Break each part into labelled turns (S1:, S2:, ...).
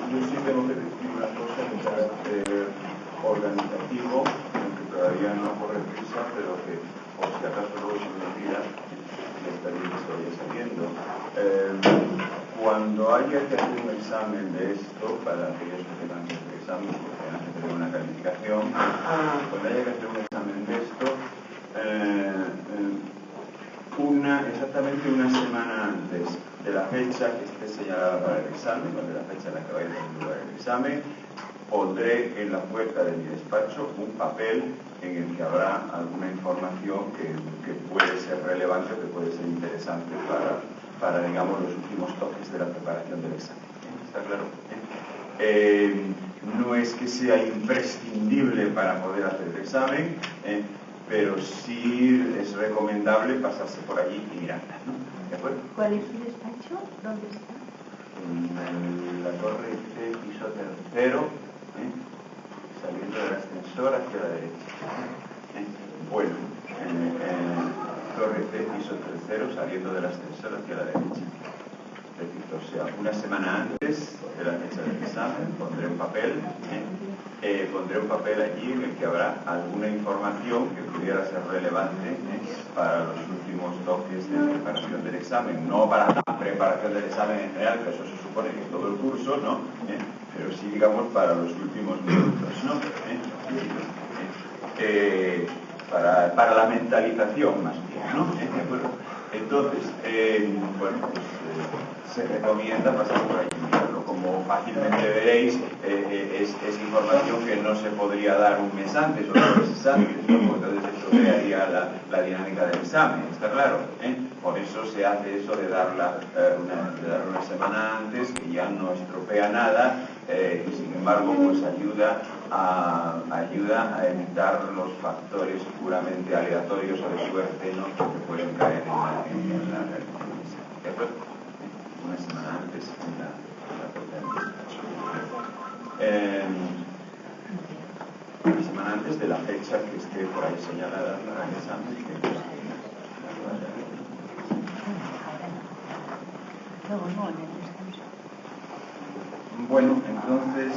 S1: yo sí tengo que decir una cosa de carácter organizativo, que todavía no corre prisa, pero que por si acaso luego se me olvida, y está bien que se vaya saliendo. Cuando haya que hacer un examen de esto, para aquellos que tengan que hacer examen, porque tengan que tener una calificación, cuando haya que hacer un examen de esto, exactamente una semana antes de la fecha que esté señalada para el examen, o de la fecha en la que vaya a tener lugar el examen, pondré en la puerta de mi despacho un papel en el que habrá alguna información que puede ser relevante o que puede ser interesante para digamos, los últimos toques de la preparación del examen. ¿Está claro? No es que sea imprescindible para poder hacer el examen, pero sí es recomendable pasarse por allí y mirarla, ¿no? ¿De acuerdo?
S2: ¿Cuál es su despacho? ¿Dónde está?
S1: En la torre C, piso tercero, saliendo del ascensor hacia la derecha. Bueno, torre C, piso tercero, saliendo del ascensor hacia la derecha. Repito, o sea, una semana antes de la fecha del examen pondré un papel allí en el que habrá alguna información que pudiera ser relevante para los últimos toques de preparación del examen, no para la preparación del examen en general, que eso se supone que es todo el curso, ¿no? Pero sí, digamos, para los últimos minutos, ¿no? Para la mentalización más bien, ¿no? Entonces, bueno, pues se recomienda pasar por ahí y mirarlo. Como fácilmente veréis, es información que no se podría dar un mes antes o 2 meses antes, ¿no? Entonces estropearía la dinámica del examen, ¿está claro? Por eso se hace eso de darla una semana antes, que ya no estropea nada, y sin embargo pues ayuda a evitar los factores puramente aleatorios o de suerte, ¿no?, que pueden caer en la realización. ¿De acuerdo? Una semana antes en la puerta del despacho. Una semana antes de la fecha que esté por ahí señalada para el examen. Bueno, entonces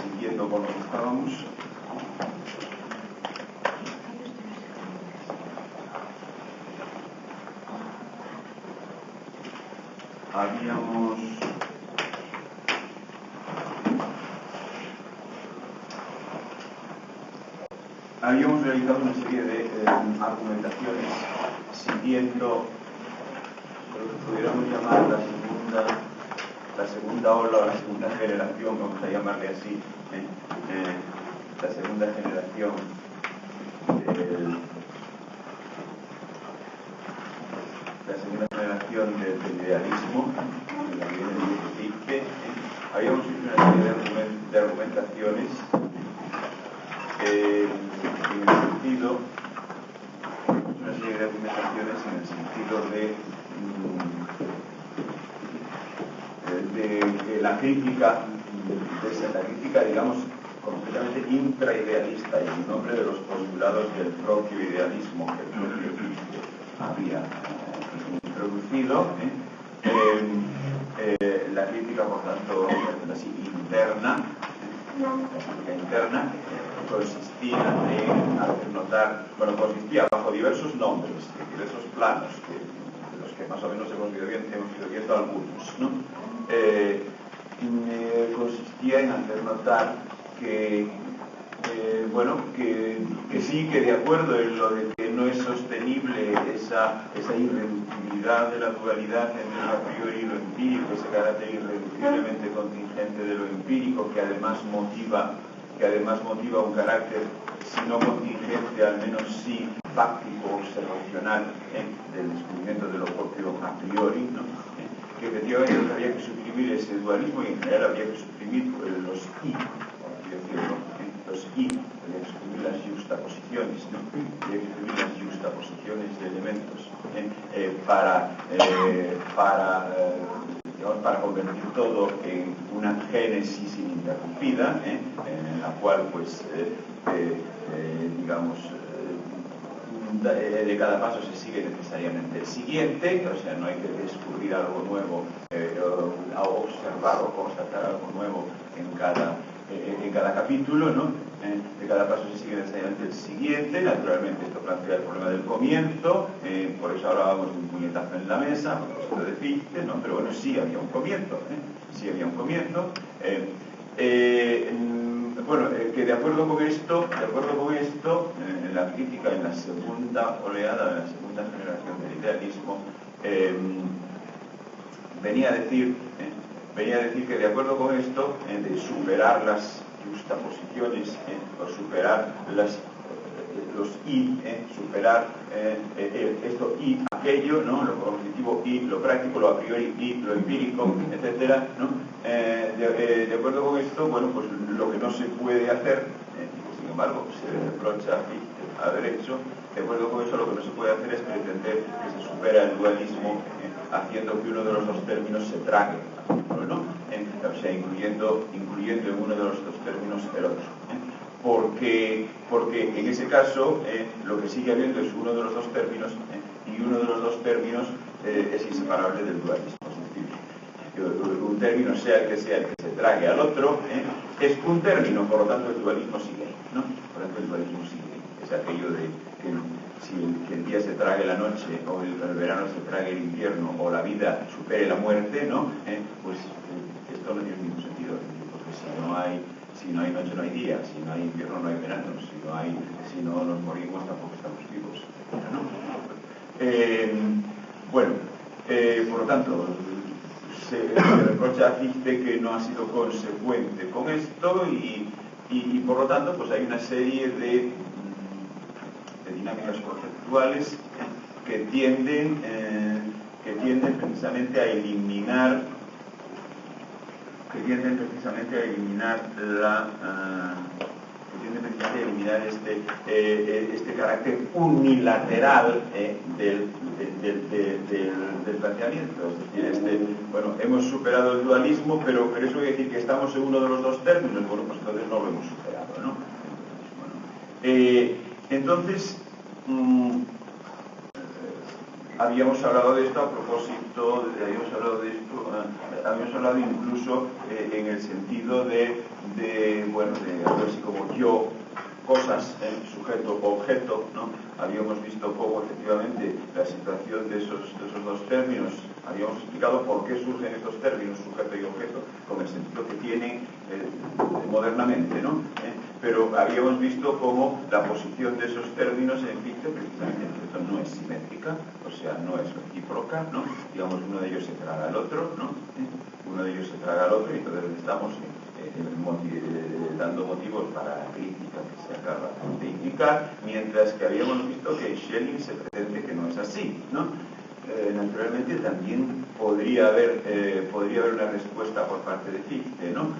S1: siguiendo con lo que estábamos, habíamos realizado una serie de argumentaciones siguiendo lo que pudiéramos llamar la segunda ola o la segunda generación, vamos a llamarle así, la segunda generación del idealismo, de la vida de Fichte. Habíamos hecho una serie de argumentaciones en el sentido de que la crítica, digamos, completamente intraidealista, y en nombre de los postulados del propio idealismo que el propio Fichte había introducido, la crítica, por tanto, así, interna, consistía en hacer notar, consistía bajo diversos nombres, diversos planos, de los que más o menos hemos ido viendo algunos, ¿no? Consistía en hacer notar que sí, que de acuerdo en lo de que no es sostenible esa irreducibilidad de la dualidad entre lo a priori y lo empírico, ese carácter irreduciblemente contingente de lo empírico, que además motiva un carácter, si no contingente, al menos sí fáctico, observacional, del descubrimiento de lo propio a priori, ¿no? Que efectivamente había que suprimir ese dualismo, y en general había que suprimir los y, por así decirlo, los y, había que suprimir las juxtaposiciones, ¿no? Había que suprimir las juxtaposiciones de elementos para convertir todo en una génesis ininterrumpida, en la cual, pues, digamos, de cada paso se sigue necesariamente el siguiente, o sea, no hay que descubrir algo nuevo, o observar o constatar algo nuevo en cada capítulo, ¿no? De cada paso se sigue necesariamente el siguiente. Naturalmente esto plantea el problema del comienzo, por eso hablábamos de un puñetazo en la mesa, a propósito de Fichte, ¿no? Pero bueno, sí había un comienzo, sí había un comienzo. Bueno, que de acuerdo con esto, en la crítica, en la segunda oleada, en la segunda generación del idealismo, venía a decir que de acuerdo con esto, de superar las justaposiciones, o superar los y, superar esto y aquello, ¿no? Lo cognitivo y lo práctico, lo a priori y lo empírico, etcétera, ¿no? De acuerdo con esto, bueno, pues lo que no se puede hacer, sin embargo, se le reprocha a Fichte haber hecho, de acuerdo con eso, lo que no se puede hacer es pretender que se supera el dualismo haciendo que uno de los dos términos se trague, ¿no? O sea, incluyendo en uno de los dos términos el otro. Porque en ese caso lo que sigue habiendo es uno de los dos términos, y uno de los dos términos es inseparable del dualismo. Es decir, un término, sea el que se trague al otro, es un término, por lo tanto el dualismo sigue, ¿no? Por lo tanto el dualismo sigue. Es aquello de que si el día se trague la noche, o el verano se trague el invierno, o la vida supere la muerte, ¿no? Pues esto no tiene ningún sentido, porque si no hay noche no hay día, si no hay invierno no hay verano, si no nos morimos tampoco estamos vivos, ¿no? Bueno, por lo tanto, se reprocha a Fichte que no ha sido consecuente con esto, y por lo tanto pues hay una serie de dinámicas conceptuales que tienden precisamente a eliminar este carácter unilateral del planteamiento. Es decir, bueno, hemos superado el dualismo, pero eso quiere decir que estamos en uno de los dos términos. Bueno, pues entonces no lo hemos superado, ¿no? Entonces, habíamos hablado de esto a propósito, habíamos hablado incluso en el sentido de algo así como yo, cosas, sujeto, objeto, ¿no? Habíamos visto cómo efectivamente la situación de esos dos términos, habíamos explicado por qué surgen estos términos, sujeto y objeto, con el sentido que tienen modernamente, ¿no? Pero habíamos visto cómo la posición de esos términos en Fichte precisamente no es simétrica, o sea, no es recíproca, ¿no? Digamos, uno de ellos se traga al otro, ¿no? Uno de ellos se traga al otro, y entonces estamos dando motivos para la crítica que se acaba de indicar, mientras que habíamos visto que en Schelling se pretende que no es así, ¿no? Naturalmente también podría haber una respuesta por parte de Fichte, ¿no?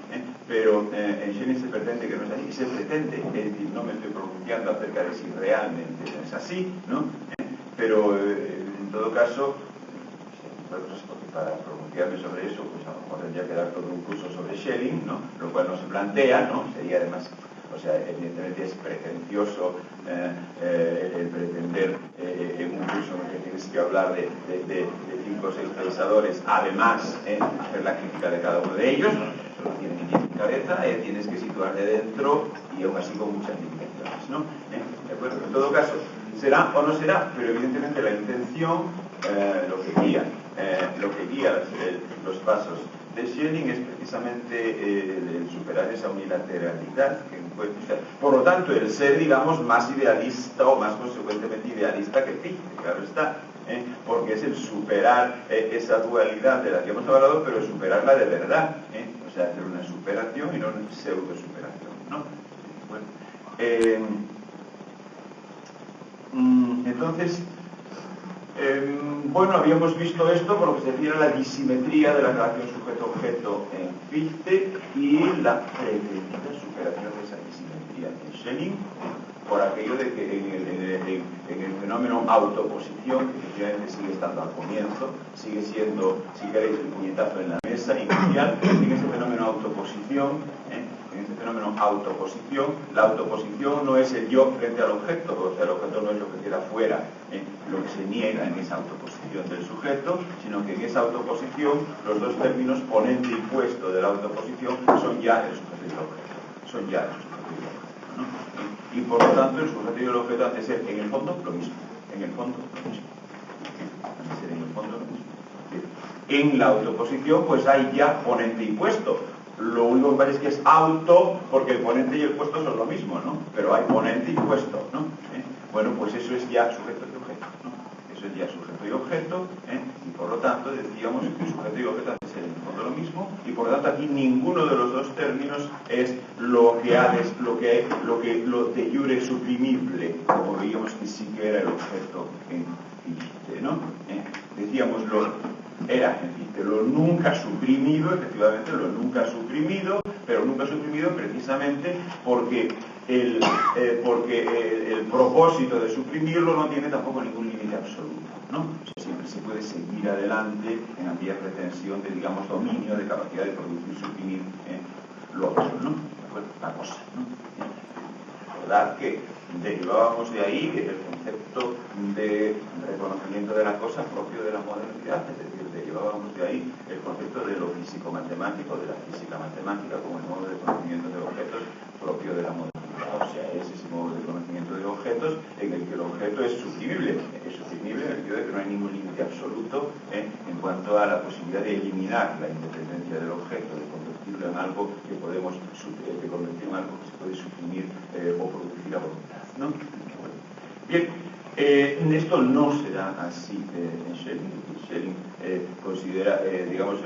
S1: Pero en Schelling se pretende que no es así, se pretende, es decir, no me estoy pronunciando acerca de si realmente no es así, ¿no? Pero en todo caso, porque para pronunciarme sobre eso, pues a lo mejor tendría que dar todo un curso sobre Schelling, ¿no? Lo cual no se plantea, ¿no? Sería además, o sea, evidentemente es pretencioso el pretender en un curso en el que tienes que hablar de 5 o 6 pensadores, además hacer la crítica de cada uno de ellos. Eso no tiene ni pie ni cabeza, tienes que situarte dentro, y aún así con muchas limitaciones, ¿no? ¿De acuerdo? En todo caso, será o no será, pero evidentemente la intención, lo que guía los pasos de Schelling es precisamente el superar esa unilateralidad que encuentra. Por lo tanto, el ser, digamos, más idealista o más consecuentemente idealista que Fichte, claro está, porque es el superar esa dualidad de la que hemos hablado, pero superarla de verdad, o sea, hacer una superación y no una pseudo-superación, ¿no? Bueno, entonces, bueno, habíamos visto esto por lo que se refiere a la disimetría de la relación sujeto-objeto en Fichte y la pretendida superación de esa disimetría en Schelling. por aquello de que en el fenómeno autoposición, que efectivamente sigue estando al comienzo, sigue siendo, si queréis, el puñetazo en la mesa inicial, en ese fenómeno autoposición, en ese fenómeno autoposición, la autoposición no es el yo frente al objeto, o sea, el objeto no es lo que queda fuera, lo que se niega en esa autoposición del sujeto, sino que en esa autoposición los dos términos ponente y puesto de la autoposición son ya el sujeto y el objeto, son ya el sujeto y el objeto, ¿no? Y por lo tanto el sujeto y el objeto han de ser en el fondo lo mismo, en el fondo lo mismo, han de ser en el fondo lo mismo. En la autoposición pues hay ya ponente y puesto. Lo único que pasa es que es auto, porque el ponente y el puesto son lo mismo, ¿no? Pero hay ponente y puesto, ¿no? Bueno, pues eso es ya sujeto y objeto, ¿no? Eso es ya sujeto y objeto, y por lo tanto decíamos que sujeto y objeto es en el fondo lo mismo, y por lo tanto aquí ninguno de los dos términos es lo de jure suprimible, como veíamos que sí que era el objeto en Fichte, ¿no? Decíamos era en Fichte lo nunca suprimido, efectivamente lo nunca suprimido, pero nunca suprimido precisamente porque el propósito de suprimirlo no tiene tampoco ningún límite absoluto, ¿no? O sea, siempre se puede seguir adelante en aquella pretensión de, digamos, dominio, de capacidad de producir y suprimir lo otro, ¿no? La cosa, ¿no? Recordad que derivábamos de ahí el concepto de reconocimiento de la cosa propio de la modernidad, es decir, derivábamos de ahí el concepto de lo físico-matemático, de la física matemática como el modo de conocimiento de objetos propio de la modernidad. O sea, es ese modo de conocimiento de objetos en el que el objeto es suprimible en el sentido de que no hay ningún límite absoluto en cuanto a la posibilidad de eliminar la independencia del objeto, de convertirlo en algo que podemos de convertir en algo que se puede suprimir o producir a voluntad, ¿no? Bien, esto no será así en Schelling. Schelling considera, digamos,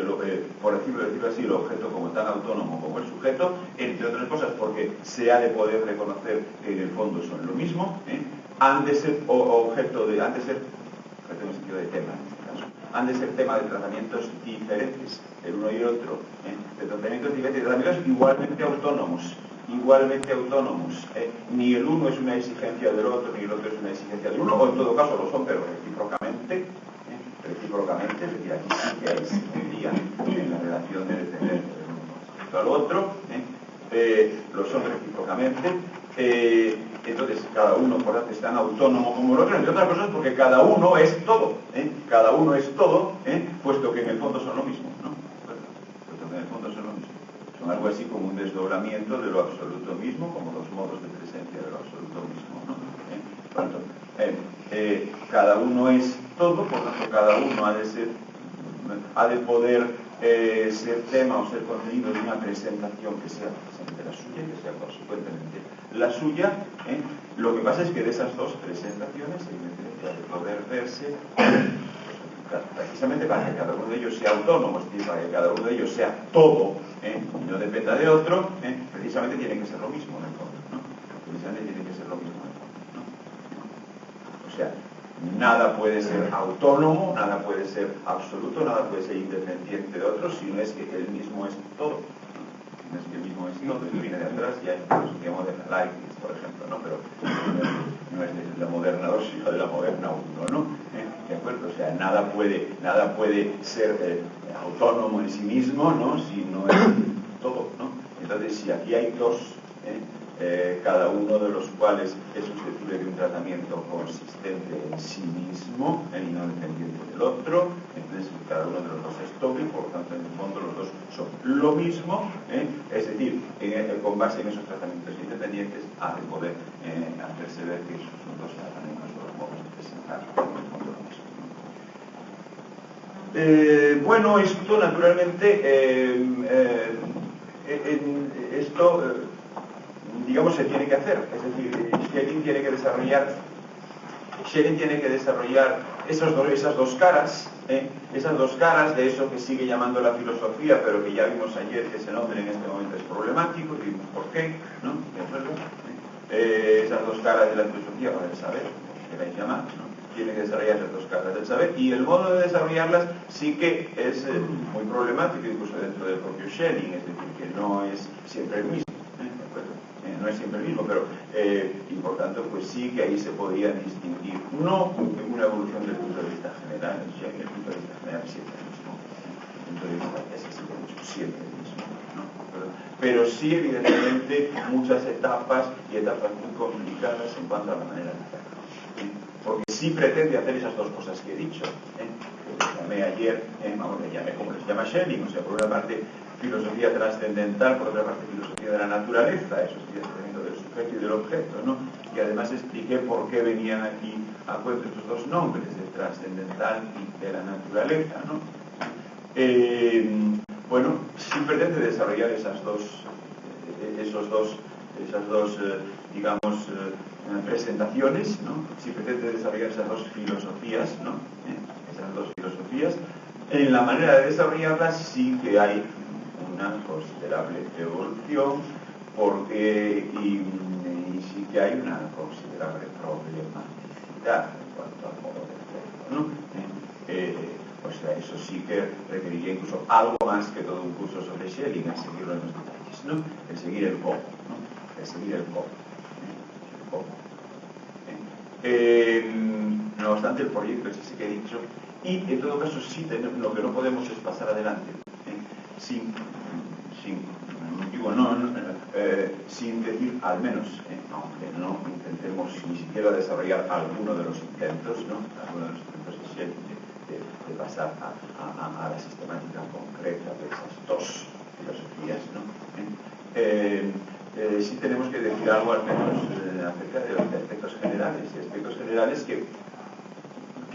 S1: por decirlo así, el objeto como tan autónomo como el sujeto, entre otras cosas porque se ha de poder reconocer que en el fondo son lo mismo, han de ser objeto en el sentido de tema en este caso, han de ser tema de tratamientos diferentes, el uno y el otro, de tratamientos diferentes, de tratamientos igualmente autónomos, ni el uno es una exigencia del otro, ni el otro es una exigencia del uno, o en todo caso lo son, pero recíprocamente, es decir, aquí sí que hay simetría en la relación de dependencia del uno respecto al otro, lo son recíprocamente, entonces cada uno por tanto es tan autónomo como el otro, entre otras cosas porque cada uno es todo, puesto que en el fondo son lo mismo, ¿no? Puesto que en el fondo son lo mismo. Son algo así como un desdoblamiento de lo absoluto mismo, como dos modos de presencia de lo absoluto mismo, ¿no? Por tanto, cada uno es todo, por tanto cada uno ha de poder ser tema o ser contenido de una presentación que sea precisamente la suya y que sea consecuentemente la suya. Lo que pasa es que de esas dos presentaciones ha de poder verse precisamente para que cada uno de ellos sea autónomo, es decir, para que cada uno de ellos sea todo, y no dependa de otro, precisamente tiene que ser lo mismo en el fondo, ¿no? Precisamente tiene que ser lo mismo en el fondo, ¿no? O sea, nada puede ser autónomo, nada puede ser absoluto, nada puede ser independiente de otro, si no es que él mismo es todo. Si no es que él mismo es todo, y viene de atrás, ya incluso que moderna Leibniz, por ejemplo, ¿no? Pero no es de la moderna 2, sino de la moderna 1, ¿no? ¿De acuerdo? O sea, nada puede ser autónomo en sí mismo, ¿no? Si no es todo, ¿no? Entonces, si aquí hay dos, cada uno de los cuales es susceptible de un tratamiento consistente en sí mismo y no dependiente del otro, entonces cada uno de los dos es doble, por lo tanto en el fondo los dos son lo mismo, es decir, con base en esos tratamientos independientes ha de poder hacerse ver que esos son dos tratamientos o los modos de presentar en el fondo lo mismo. Bueno, esto naturalmente digamos se tiene que hacer, es decir, Schelling tiene que desarrollar esas dos caras de eso que sigue llamando la filosofía, pero que ya vimos ayer que ese nombre en este momento es problemático, y vimos por qué, ¿no? Esas dos caras de la filosofía, o del saber, que queráis llamar, ¿no? Tiene que desarrollar esas dos caras del saber, y el modo de desarrollarlas sí que es muy problemático, incluso dentro del propio Schelling, es decir, que no es siempre el mismo. No no es siempre el mismo, pero y por tanto pues sí que ahí se podía distinguir, no una evolución del punto de vista general, ya que el punto de vista general es siempre el mismo, el punto de vista es siempre el mismo, ¿no? Pero sí evidentemente muchas etapas y etapas muy complicadas en cuanto a la manera de hacerlo, ¿sí? Porque sí pretende hacer esas dos cosas que he dicho, que llamé ayer, le llamé como les llama Schelling, o sea, por una parte filosofía trascendental, por otra parte filosofía de la naturaleza, eso sí, del sujeto y del objeto, ¿no? Y además expliqué por qué venían aquí a cuento estos dos nombres, de trascendental y de la naturaleza, ¿no? Bueno, sí pretende desarrollar esas dos digamos, presentaciones, ¿no? Sí pretende desarrollar esas dos filosofías, ¿no? Esas dos filosofías. En la manera de desarrollarlas sí que hay una considerable evolución, porque y sí que hay una considerable problematicidad en cuanto al modo de hacerlo, ¿no? O sea, eso sí que requeriría incluso algo más que todo un curso sobre Schelling, el seguirlo en los detalles, ¿no? El seguir el cómo, ¿no? El seguir el cómo. No obstante, el proyecto es ese que he dicho, y en todo caso sí lo que no podemos es pasar adelante sin decir, al menos, aunque no intentemos ni siquiera desarrollar alguno de los intentos, ¿no? Alguno de los intentos de Schelling de pasar a la sistemática concreta de esas dos filosofías, ¿no? Sí tenemos que decir algo al menos acerca de los aspectos generales que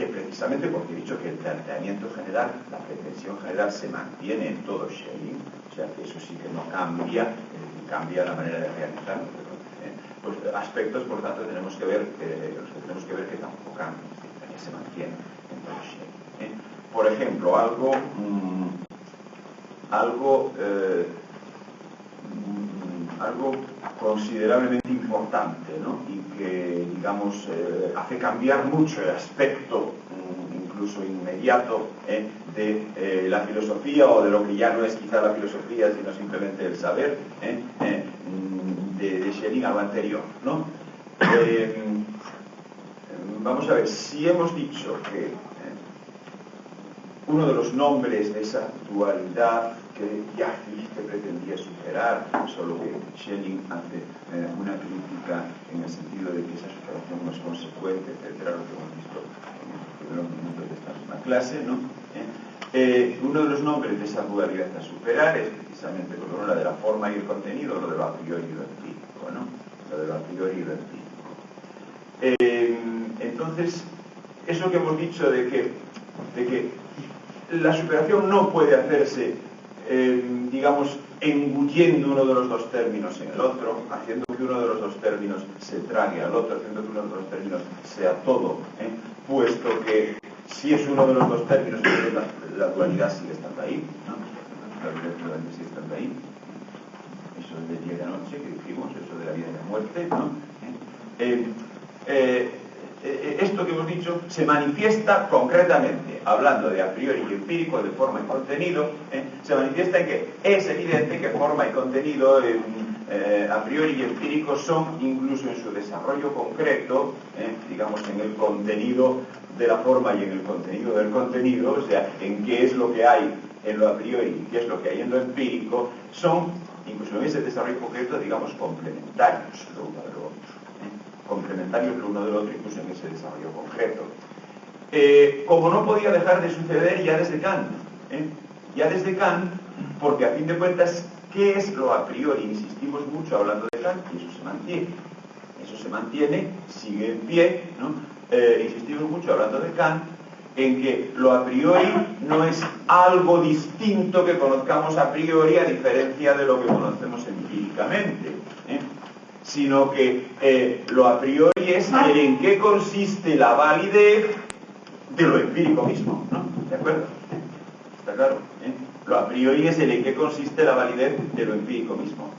S1: precisamente porque he dicho que el planteamiento general, la pretensión general se mantiene en todo Schelling, o sea que eso sí que no cambia, cambia la manera de realizarlo, pues aspectos por tanto tenemos que ver que tampoco cambian, que se mantienen en todo Schelling. Por ejemplo, algo considerablemente importante, ¿no? Y que, digamos, hace cambiar mucho el aspecto, incluso inmediato, de la filosofía, o de lo que ya no es quizá la filosofía, sino simplemente el saber, de Schelling a lo anterior, ¿no? Vamos a ver, si hemos dicho que uno de los nombres de esa dualidad que ya Fichte pretendía superar, solo que Schelling hace una crítica en el sentido de que esa superación no es consecuente, etcétera, lo que hemos visto en los primeros minutos de esta misma clase, ¿no? Uno de los nombres de esa dualidad a superar es precisamente la de la forma y el contenido, lo de lo a priori y lo empírico, ¿no? Lo de lo a priori y lo empírico. Entonces, eso que hemos dicho de que la superación no puede hacerse, digamos, engullendo uno de los dos términos en el otro, haciendo que uno de los dos términos se trague al otro, haciendo que uno de los dos términos sea todo, puesto que si es uno de los dos términos, la dualidad sigue estando ahí, ¿no? La dualidad sigue estando ahí. Eso del día y la noche que dijimos, eso de la vida y la muerte, ¿no? Esto que hemos dicho se manifiesta concretamente, hablando de a priori y empírico, de forma y contenido, se manifiesta en que es evidente que forma y contenido a priori y empírico son, incluso en su desarrollo concreto, digamos en el contenido de la forma y en el contenido del contenido, o sea, en qué es lo que hay en lo a priori y qué es lo que hay en lo empírico, son, incluso en ese desarrollo concreto, digamos, complementarios lo uno de lo otro. Complementarios lo uno del otro, incluso en ese desarrollo concreto. Como no podía dejar de suceder ya desde Kant, porque a fin de cuentas, ¿qué es lo a priori? Insistimos mucho hablando de Kant y eso se mantiene, sigue en pie, ¿no? Insistimos mucho hablando de Kant en que lo a priori no es algo distinto que conozcamos a priori a diferencia de lo que conocemos empíricamente, sino que lo a priori es el en qué consiste la validez de lo empírico mismo, ¿no? ¿De acuerdo? ¿Está claro? Lo a priori es el en qué consiste la validez de lo empírico mismo.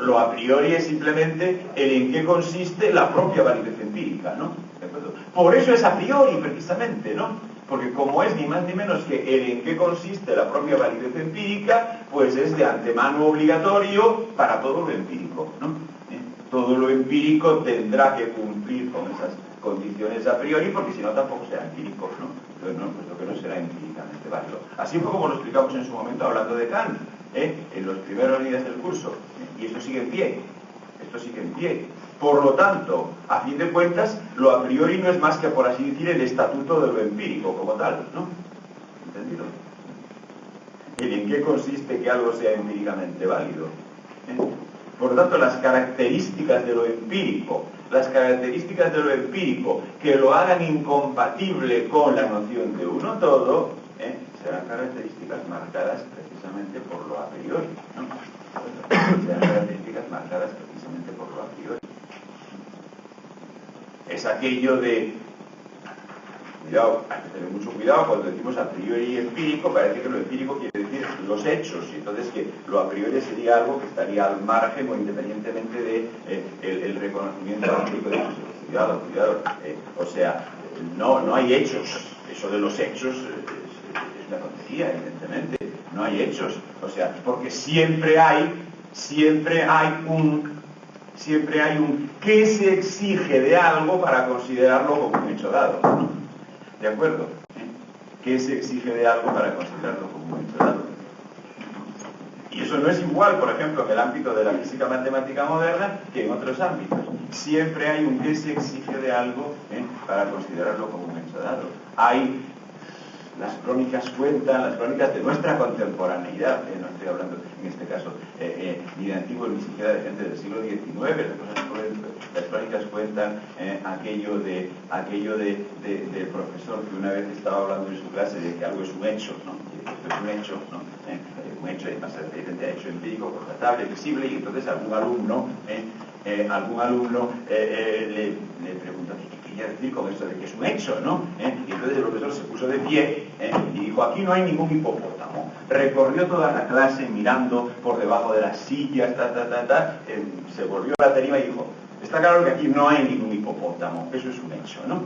S1: Lo a priori es simplemente el en qué consiste la propia validez empírica, ¿no? ¿De acuerdo? Por eso es a priori, precisamente, ¿no? Porque como es ni más ni menos que el en qué consiste la propia validez empírica, pues es de antemano obligatorio para todo lo empírico, ¿no? Todo lo empírico tendrá que cumplir con esas condiciones a priori, porque si no tampoco será empírico, ¿no? Entonces, no, pues lo que no será empíricamente válido. Así fue como lo explicamos en su momento hablando de Kant, en los primeros días del curso, y esto sigue en pie, esto sigue en pie. Por lo tanto, a fin de cuentas, lo a priori no es más que, por así decir, el estatuto de lo empírico como tal, ¿no? ¿Entendido? El en qué consiste que algo sea empíricamente válido. Por lo tanto, las características de lo empírico, que lo hagan incompatible con la noción de uno todo, serán características marcadas precisamente por lo a priori, ¿no? Serán características marcadas precisamente por lo a priori. Es aquello de, cuidado, hay que tener mucho cuidado cuando decimos a priori empírico, parece que lo empírico quiere decir los hechos, y entonces que lo a priori sería algo que estaría al margen o independientemente de el reconocimiento empírico de cuidado, o sea, no hay hechos, eso de los hechos es una tontería, evidentemente, no hay hechos, o sea, porque siempre hay un qué se exige de algo para considerarlo como un hecho dado, ¿no? ¿De acuerdo? ¿Qué se exige de algo para considerarlo como un hecho dado? Y eso no es igual, por ejemplo, en el ámbito de la física matemática moderna que en otros ámbitos. Siempre hay un qué se exige de algo para considerarlo como un hecho dado. Hay las crónicas de nuestra contemporaneidad, no estoy hablando en este caso ni de antiguo ni siquiera de gente del siglo XIX, las crónicas cuentan aquello del profesor que una vez estaba hablando en su clase de que algo es un hecho, ¿no? Esto es un hecho, ¿no? Un hecho, además de hecho empírico, constatable, visible, y entonces algún alumno le preguntó qué quería decir con eso de que es un hecho, ¿no? Y entonces el profesor se puso de pie y dijo, aquí no hay ningún hipopótamo. Recorrió toda la clase mirando por debajo de las sillas, se volvió a la tarima y dijo, está claro que aquí no hay ningún hipopótamo, eso es un hecho, ¿no?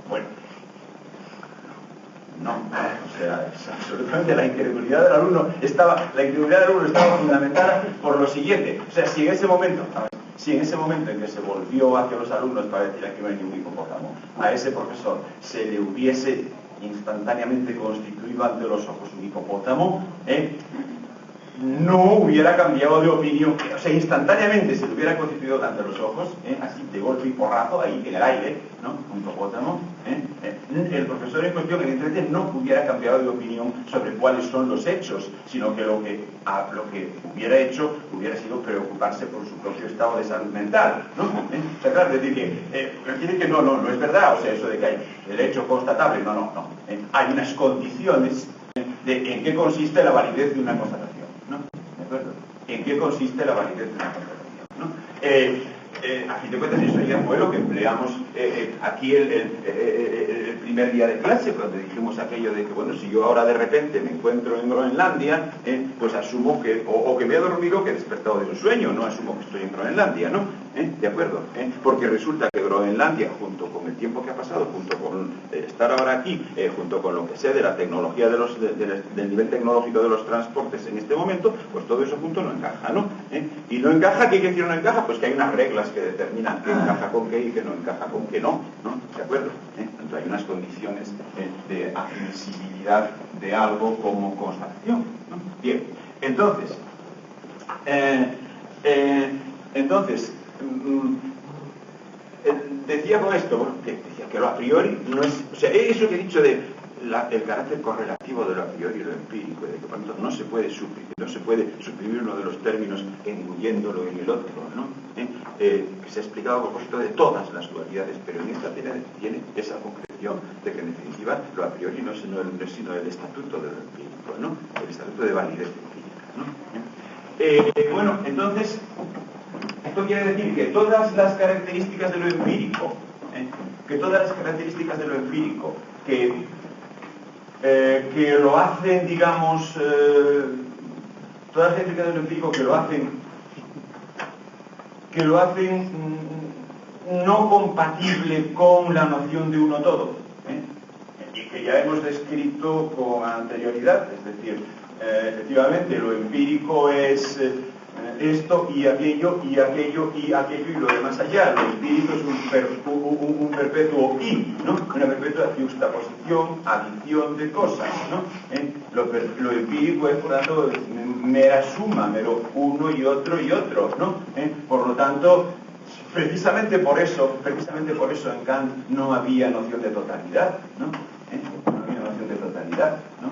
S1: Bueno, no, o sea, absolutamente la incredulidad del alumno estaba fundamentada por lo siguiente, o sea, si en ese momento en que se volvió hacia los alumnos para decir aquí no hay ningún hipopótamo, a ese profesor se le hubiese instantáneamente constituido ante los ojos un hipopótamo, no hubiera cambiado de opinión, o sea, instantáneamente se le hubiera constituido ante los ojos, así de golpe y porrazo, ahí en el aire, ¿no? Un hipopótamo, el profesor en cuestión, evidentemente, no hubiera cambiado de opinión sobre cuáles son los hechos, sino que lo que hubiera hecho hubiera sido preocuparse por su propio estado de salud mental, ¿no? O sea, claro, es decir que no es verdad, o sea, eso de que hay el hecho constatable, no. Hay unas condiciones de en qué consiste la validez de una constatación, ¿no? ¿De acuerdo? ¿En qué consiste la validez de una constatación, ¿no? A fin de cuentas, eso ya fue lo que empleamos aquí el primer día de clase, cuando dijimos aquello de que, bueno, si yo ahora de repente me encuentro en Groenlandia, pues asumo que, o que me he dormido, que he despertado de un sueño, no asumo que estoy en Groenlandia, ¿no? ¿De acuerdo? Porque resulta que Groenlandia, junto con el tiempo que ha pasado, junto con estar ahora aquí, junto con lo que sé de la tecnología del nivel tecnológico de los transportes en este momento, pues todo eso junto no encaja, ¿no? Y no encaja, ¿qué quiere decir no encaja? Pues que hay unas reglas que determinan qué encaja con qué y qué no encaja con qué no, ¿de acuerdo? Entonces hay unas condiciones de admisibilidad de algo como constatación, ¿no? Bien, entonces, decía con esto, bueno, decía que lo a priori no es, o sea, eso que he dicho de el carácter correlativo de lo a priori y lo empírico, de que por tanto no se puede suprimir uno de los términos engulléndolo en el otro, ¿no? Que se ha explicado a propósito de todas las dualidades, pero en esta tiene esa concreción de que en definitiva lo a priori no es sino el estatuto de lo empírico, ¿no? El estatuto de validez empírica, ¿no? Bueno, entonces, esto quiere decir que todas las características de lo empírico, que lo hacen, digamos, todas las características de lo empírico que lo hacen no compatible con la noción de uno todo, y que ya hemos descrito con anterioridad, es decir, efectivamente lo empírico es esto y aquello y aquello y aquello y lo demás allá. Lo empírico es un perpetuo y, ¿no? Una perpetua juxtaposición, adición de cosas, ¿no? Lo empírico es, por lo tanto, mera suma, mero uno y otro, ¿no? Por lo tanto, precisamente por eso en Kant no había noción de totalidad, ¿no? No había noción de totalidad, ¿no?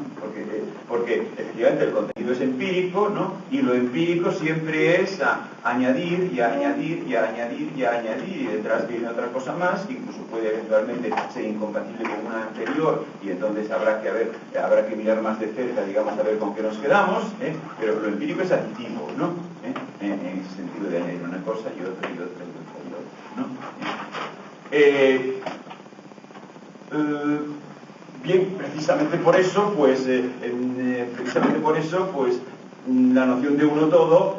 S1: Porque efectivamente el contenido es empírico, ¿no? Y lo empírico siempre es añadir y añadir y añadir y añadir, y detrás viene otra cosa más, que incluso puede eventualmente ser incompatible con una anterior, y entonces habrá que mirar más de cerca, digamos, a ver con qué nos quedamos, pero lo empírico es aditivo, ¿no? En ese sentido de añadir una cosa y otra y otra y otra y otra, ¿no? Bien, precisamente por eso, pues, la noción de uno todo,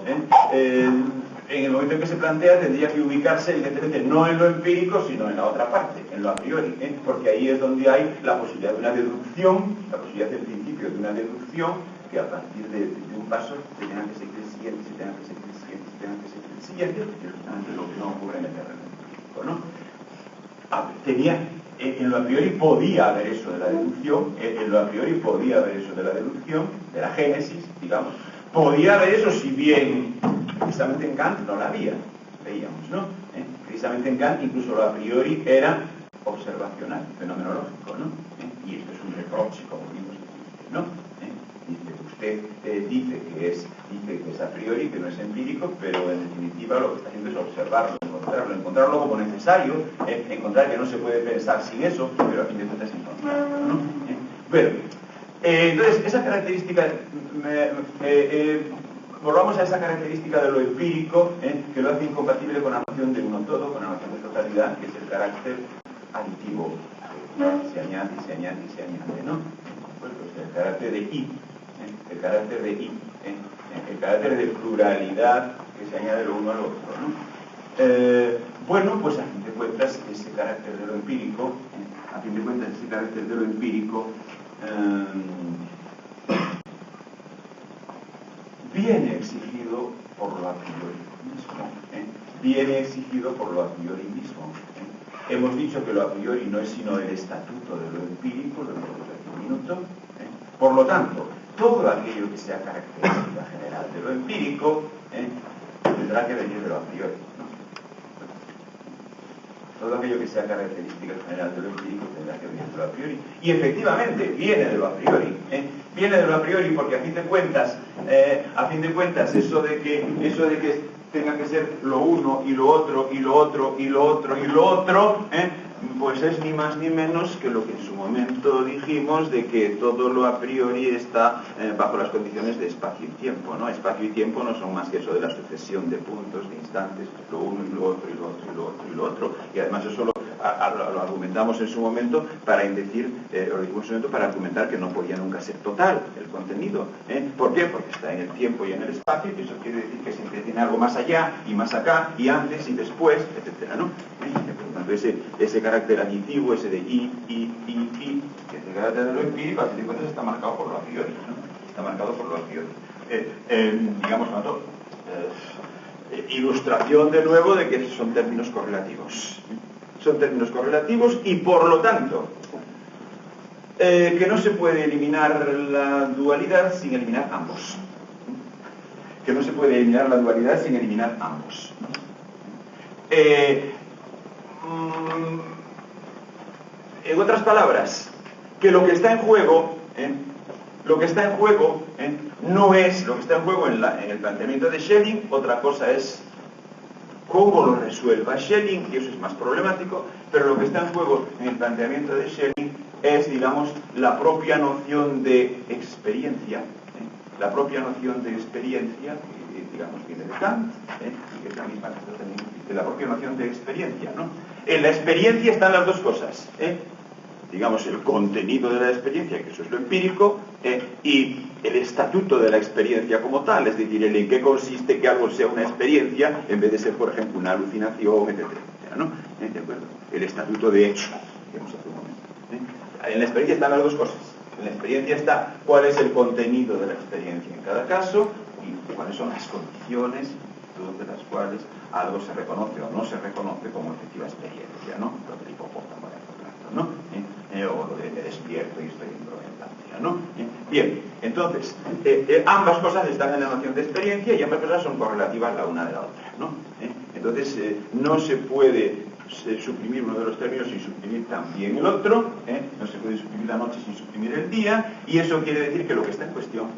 S1: en el momento en que se plantea, tendría que ubicarse, evidentemente, no en lo empírico, sino en la otra parte, en lo a priori, porque ahí es donde hay la posibilidad de una deducción, la posibilidad del principio de una deducción, que a partir de un paso se tenga que seguir el siguiente, se tenga que seguir el siguiente, se tenga que seguir el siguiente, que es justamente lo que no ocurre en el terreno empírico, ¿no? En lo a priori podía haber eso de la deducción, en lo a priori podía haber eso de la deducción, de la génesis, digamos. Podía haber eso, si bien precisamente en Kant no la había, veíamos, ¿no? Precisamente en Kant incluso lo a priori era observacional, fenomenológico, ¿no? Y esto es un reproche, como vimos, ¿no? Usted dice que es a priori, que no es empírico, pero en definitiva lo que está haciendo es observarlo, encontrarlo como necesario, encontrar que no se puede pensar sin eso, pero a fin de cuentas encontrarlo, ¿no? Bueno, entonces esa característica, volvamos a esa característica de lo empírico, que lo hace incompatible con la noción de uno todo, con la noción de totalidad, que es el carácter aditivo, se añade y se añade y se añade, ¿no? Pues el carácter de i, el carácter de i, el carácter de pluralidad que se añade lo uno al otro, ¿no? Bueno, pues a fin de cuentas ese carácter de lo empírico, viene exigido por lo a priori mismo, viene exigido por lo a priori mismo. Hemos dicho que lo a priori no es sino el estatuto de lo empírico, lo hemos dicho hace un minuto. Por lo tanto, todo aquello que sea característica general de lo empírico tendrá que venir de lo a priori, ¿no? Todo aquello que sea característica general de lo empírico tendrá que venir de lo a priori. Y efectivamente viene de lo a priori. Viene de lo a priori porque a fin de cuentas eso de que tenga que ser lo uno y lo otro y lo otro y lo otro y lo otro, pues es ni más ni menos que lo que en su momento dijimos de que todo lo a priori está bajo las condiciones de espacio y tiempo, ¿no? Espacio y tiempo no son más que eso de la sucesión de puntos, de instantes, lo uno y lo otro y lo otro y lo otro y lo otro, y además eso lo argumentamos en su momento para argumentar que no podía nunca ser total el contenido. ¿Por qué? Porque está en el tiempo y en el espacio, y eso quiere decir que siempre tiene algo más allá y más acá y antes y después, etcétera, ¿no? Por lo tanto, ese carácter aditivo, ese de y, que es el carácter de lo empírico, a fin de cuentas está marcado por lo a priori, ¿no? Está marcado por lo a priori. Digamos, ¿no? Ilustración de nuevo de que son términos correlativos. Son términos correlativos y por lo tanto que no se puede eliminar la dualidad sin eliminar ambos. Que no se puede eliminar la dualidad sin eliminar ambos. En otras palabras, que lo que está en juego, no es lo que está en juego en el planteamiento de Schelling, otra cosa es cómo lo resuelva Schelling, y eso es más problemático, pero lo que está en juego en el planteamiento de Schelling es, digamos, la propia noción de experiencia, la propia noción de experiencia, que, digamos, viene de Kant, y que es la misma que está también, de la propia noción de experiencia, ¿no? En la experiencia están las dos cosas, digamos, el contenido de la experiencia, que eso es lo empírico, y el estatuto de la experiencia como tal, es decir, en qué consiste que algo sea una experiencia, en vez de ser, por ejemplo, una alucinación, etcétera, etcétera, ¿no? ¿De acuerdo? El estatuto de hecho, que hemos hace un momento. En la experiencia están las dos cosas. En la experiencia está cuál es el contenido de la experiencia en cada caso y cuáles son las condiciones de las cuales algo se reconoce o no se reconoce como efectiva experiencia, ¿no? Lo del hipopótamo de Plato, ¿no? O lo de me despierto y estoy en Groenlandia, ¿no? Bien, entonces, ambas cosas están en la noción de experiencia y ambas cosas son correlativas la una de la otra, ¿no? Entonces, no se puede suprimir uno de los términos sin suprimir también el otro, no se puede suprimir la noche sin suprimir el día, y eso quiere decir que lo que está en cuestión,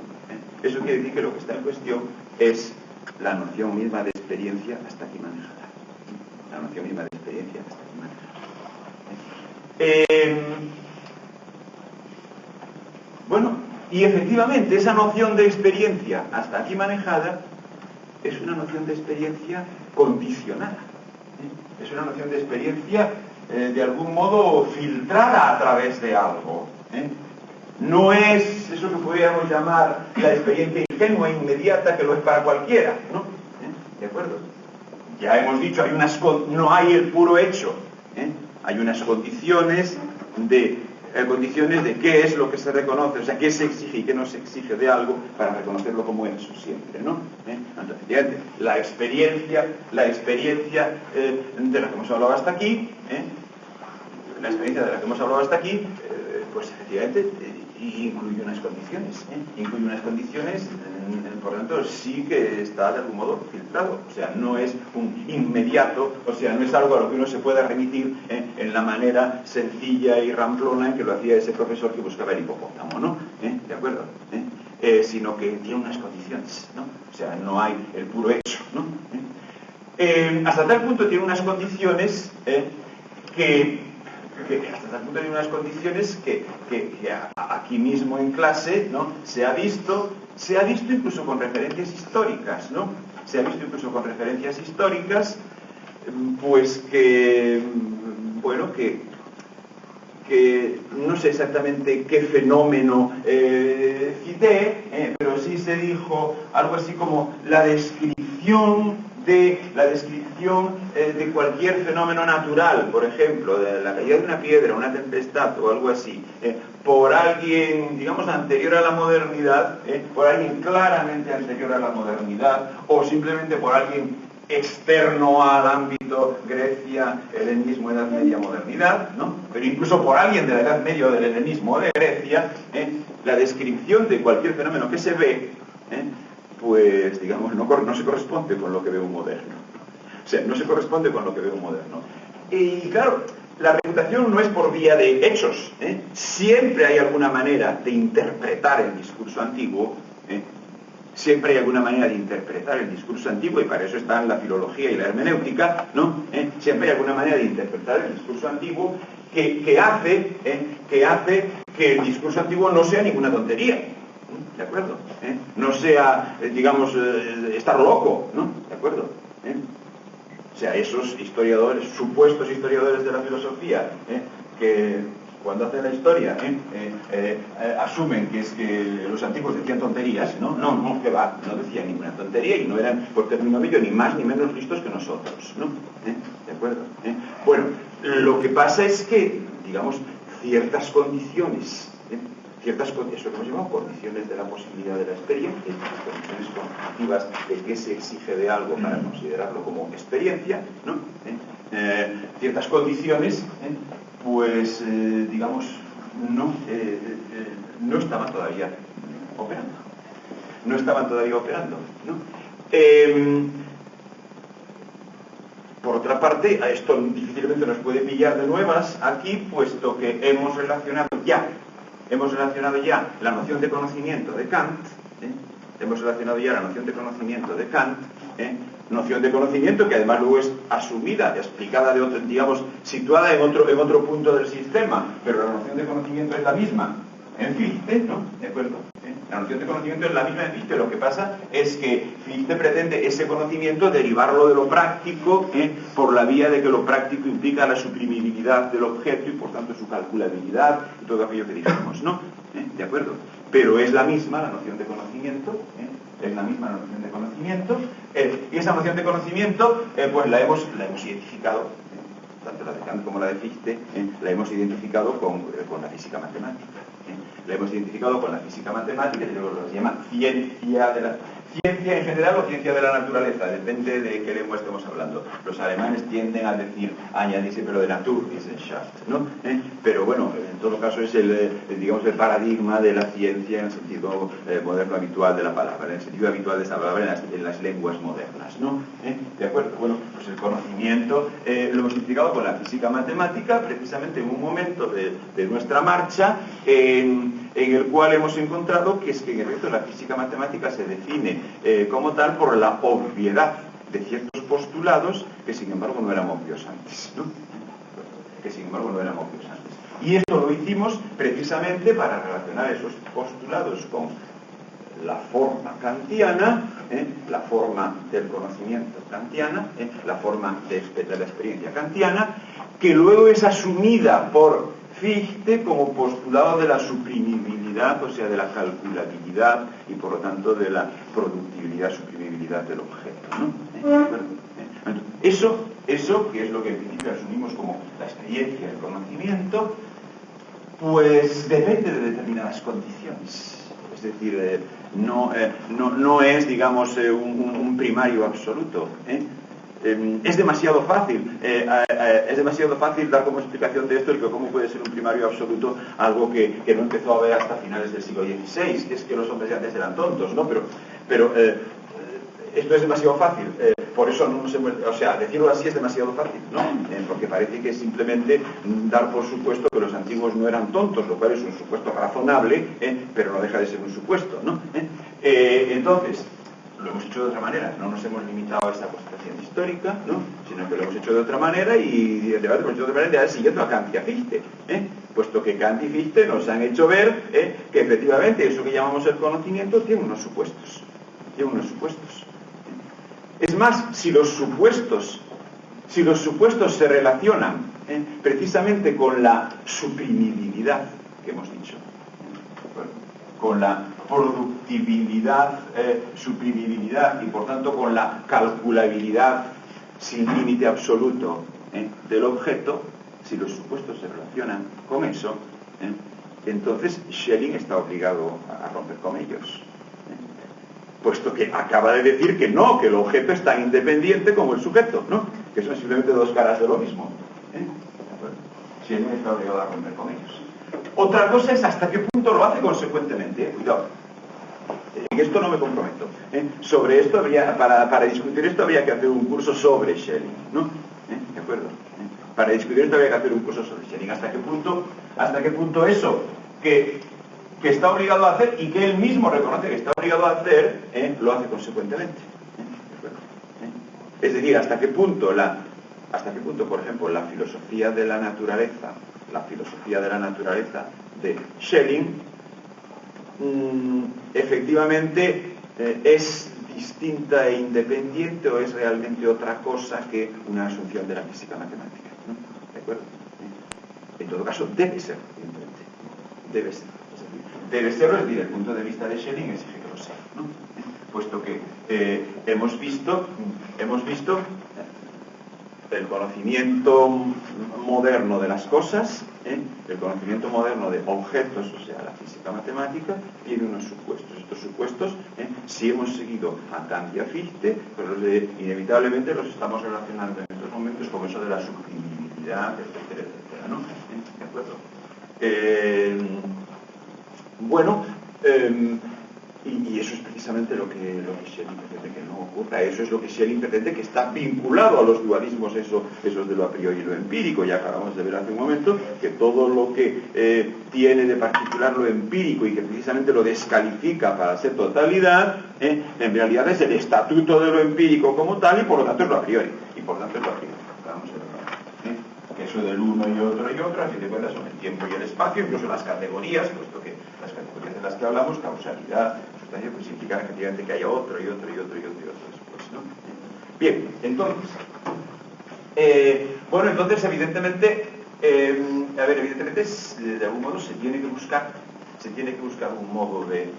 S1: es la noción misma de experiencia hasta aquí manejada. La noción misma de experiencia hasta aquí manejada. Bueno, y efectivamente esa noción de experiencia hasta aquí manejada es una noción de experiencia condicionada. Es una noción de experiencia de algún modo filtrada a través de algo. No es eso que podríamos llamar la experiencia ingenua, inmediata, que lo es para cualquiera, ¿no? ¿De acuerdo? Ya hemos dicho, no hay el puro hecho, hay unas condiciones de qué es lo que se reconoce, o sea, qué se exige y qué no se exige de algo para reconocerlo como hecho siempre, ¿no? Entonces, la experiencia de la que hemos hablado hasta aquí, pues efectivamente incluye unas condiciones, por lo tanto sí que está de algún modo filtrado, o sea, no es un inmediato, o sea, no es algo a lo que uno se pueda remitir en la manera sencilla y ramplona en que lo hacía ese profesor que buscaba el hipopótamo, ¿no? ¿De acuerdo? Sino que tiene unas condiciones, ¿no? O sea, no hay el puro hecho, ¿no? Hasta tal punto tiene unas condiciones que aquí mismo en clase, ¿no? se ha visto incluso con referencias históricas, ¿no? Se ha visto incluso con referencias históricas, pues que no sé exactamente qué fenómeno cité, pero sí se dijo algo así como la descripción de cualquier fenómeno natural, por ejemplo, de la caída de una piedra, una tempestad o algo así, por alguien, digamos, anterior a la modernidad, por alguien claramente anterior a la modernidad, o simplemente por alguien externo al ámbito Grecia, helenismo, Edad Media, modernidad, ¿no? Pero incluso por alguien de la Edad Media o del helenismo o de Grecia, la descripción de cualquier fenómeno que se ve, pues, digamos, no se corresponde con lo que ve un moderno. O sea, no se corresponde con lo que ve un moderno. Y claro, la reputación no es por vía de hechos. Siempre hay alguna manera de interpretar el discurso antiguo. Siempre hay alguna manera de interpretar el discurso antiguo, y para eso están la filología y la hermenéutica, ¿no? Siempre hay alguna manera de interpretar el discurso antiguo que hace que el discurso antiguo no sea ninguna tontería. ¿De acuerdo? No sea, digamos, estar loco, ¿no? ¿De acuerdo? O sea, esos historiadores, supuestos historiadores de la filosofía, que cuando hacen la historia asumen que es que los antiguos decían tonterías, no, que va, no decían ninguna tontería y no eran, por término medio, ni más ni menos listos que nosotros, ¿no? ¿De acuerdo? Bueno, lo que pasa es que, digamos, ciertas condiciones, eso que hemos llamado condiciones de la posibilidad de la experiencia, condiciones constitutivas de qué se exige de algo para considerarlo como experiencia, ¿no? Ciertas condiciones, pues, digamos, no estaban todavía operando. ¿No? Por otra parte, a esto difícilmente nos puede pillar de nuevas aquí, puesto que hemos relacionado ya la noción de conocimiento de Kant, noción de conocimiento que además luego es asumida, explicada de otro, digamos, situada en otro punto del sistema, pero la noción de conocimiento es la misma en Fichte, ¿no? ¿De acuerdo? La noción de conocimiento es la misma en Fichte, lo que pasa es que Fichte pretende ese conocimiento derivarlo de lo práctico, por la vía de que lo práctico implica la suprimibilidad del objeto y por tanto su calculabilidad y todo aquello que dijimos, ¿no? ¿De acuerdo? Pero es la misma la noción de conocimiento, y esa noción de conocimiento pues la hemos identificado tanto la de Kant como la de Fichte, la hemos identificado con la física matemática. La hemos identificado con la física matemática, y luego lo llama ciencia de la... Ciencia en general o ciencia de la naturaleza, depende de qué lengua estemos hablando. Los alemanes tienden a decir, a añadirse, pero de Naturwissenschaft, ¿no? Pero bueno, en todo caso es digamos, el paradigma de la ciencia en el sentido moderno habitual de la palabra, en el sentido habitual de esta palabra en las lenguas modernas, ¿no? ¿De acuerdo? Bueno, pues el conocimiento lo hemos identificado con la física matemática, precisamente en un momento de nuestra marcha, en el cual hemos encontrado que es que en efecto la física matemática se define como tal por la obviedad de ciertos postulados que sin embargo no eran obvios antes, ¿no? Que sin embargo no eran obvios antes. Y esto lo hicimos precisamente para relacionar esos postulados con la forma kantiana, la forma del conocimiento kantiana, la forma de la experiencia kantiana, que luego es asumida por Fichte como postulado de la suprimibilidad, o sea, de la calculabilidad y por lo tanto de la productibilidad, suprimibilidad del objeto, ¿no? Eso, que es lo que en principio asumimos como la experiencia del conocimiento, pues depende de determinadas condiciones. Es decir, no es, digamos, un primario absoluto, es demasiado fácil dar como explicación de esto el que cómo puede ser un primario absoluto algo que no empezó a ver hasta finales del siglo XVI, que es que los hombres de antes eran tontos, ¿no? Pero esto es demasiado fácil, por eso no se puede, o sea, decirlo así es demasiado fácil, ¿no? Porque parece que es simplemente dar por supuesto que los antiguos no eran tontos, lo cual es un supuesto razonable, pero no deja de ser un supuesto, ¿no? Entonces, lo hemos hecho de otra manera, no nos hemos limitado a esta constatación histórica, ¿no? Sino que lo hemos hecho de otra manera y el debate lo hemos hecho de otra manera siguiendo a Kant y a Fichte, puesto que Kant y Fichte nos han hecho ver que efectivamente eso que llamamos el conocimiento tiene unos supuestos. Es más, si los supuestos se relacionan precisamente con la suprimibilidad que hemos dicho, con la productibilidad, suprimibilidad y por tanto con la calculabilidad sin límite absoluto del objeto, si los supuestos se relacionan con eso, entonces Schelling está obligado a romper con ellos, puesto que acaba de decir que no, que el objeto es tan independiente como el sujeto, ¿no? Que son simplemente dos caras de lo mismo. Schelling está obligado a romper con ellos. Otra cosa es hasta qué punto lo hace consecuentemente. Cuidado. En esto no me comprometo. Sobre esto para discutir esto habría que hacer un curso sobre Schelling, ¿no? ¿De acuerdo? Para discutir esto habría que hacer un curso sobre Schelling. ¿Hasta qué punto eso que está obligado a hacer y que él mismo reconoce que está obligado a hacer, lo hace consecuentemente? ¿De acuerdo? Es decir, hasta qué punto, por ejemplo, la filosofía de la naturaleza de Schelling efectivamente es distinta e independiente o es realmente otra cosa que una asunción de la física matemática, ¿no? ¿De acuerdo? En todo caso, debe ser, evidentemente. Debe serlo, es decir, el punto de vista de Schelling exige que lo sea, ¿no? Puesto que hemos visto el conocimiento moderno de las cosas, el conocimiento moderno de objetos, o sea, la física matemática, tiene unos supuestos. Estos supuestos, si hemos seguido a Kant y a Fichte, pues inevitablemente los estamos relacionando en estos momentos con eso de la suprimibilidad, etcétera, ¿no? ¿De acuerdo? Y eso es precisamente lo que Schelling pretende que no ocurra. Eso es lo que Schelling pretende que está vinculado a los dualismos esos de lo a priori y lo empírico. Ya acabamos de ver hace un momento que todo lo que tiene de particular lo empírico y que precisamente lo descalifica para ser totalidad, en realidad es el estatuto de lo empírico como tal y por lo tanto es lo a priori. Vamos a ver. Que eso del uno y otro, a fin de cuentas son el tiempo y el espacio, incluso las categorías, puesto que las categorías de las que hablamos, causalidad, sustancia, pues implican efectivamente que haya otro después, ¿no? Bien, entonces, evidentemente, de algún modo se tiene que buscar un modo de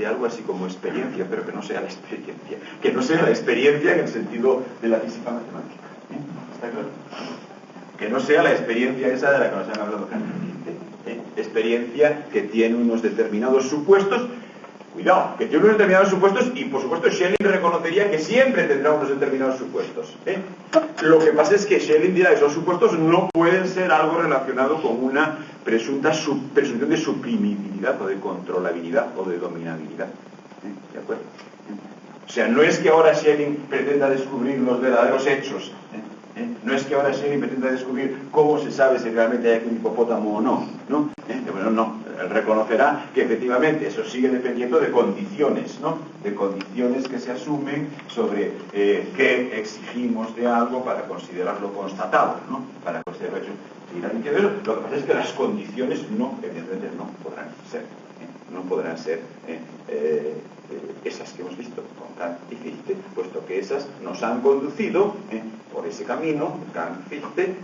S1: algo así como experiencia, pero que no sea la experiencia, en el sentido de la física matemática. ¿Está claro? que no sea la experiencia esa de la que nos han hablado Kant. Experiencia que tiene unos determinados supuestos. Cuidado, que tiene unos determinados supuestos y por supuesto Schelling reconocería que siempre tendrá unos determinados supuestos. Lo que pasa es que Schelling dirá que esos supuestos no pueden ser algo relacionado con una presunción de suprimibilidad o de controlabilidad o de dominabilidad. ¿De acuerdo? O sea, no es que ahora Schelling pretenda descubrir los verdaderos hechos. No es que ahora Schelling pretenda descubrir cómo se sabe si realmente hay un hipopótamo o no. Bueno, no. Él reconocerá que efectivamente eso sigue dependiendo de condiciones, ¿no? De condiciones que se asumen sobre qué exigimos de algo para considerarlo constatado, ¿no? Para considerarlo hecho. Lo que pasa es que las condiciones evidentemente no podrán ser esas que hemos visto con Kant y Fichte, puesto que esas nos han conducido por ese camino, Kant-Fichte,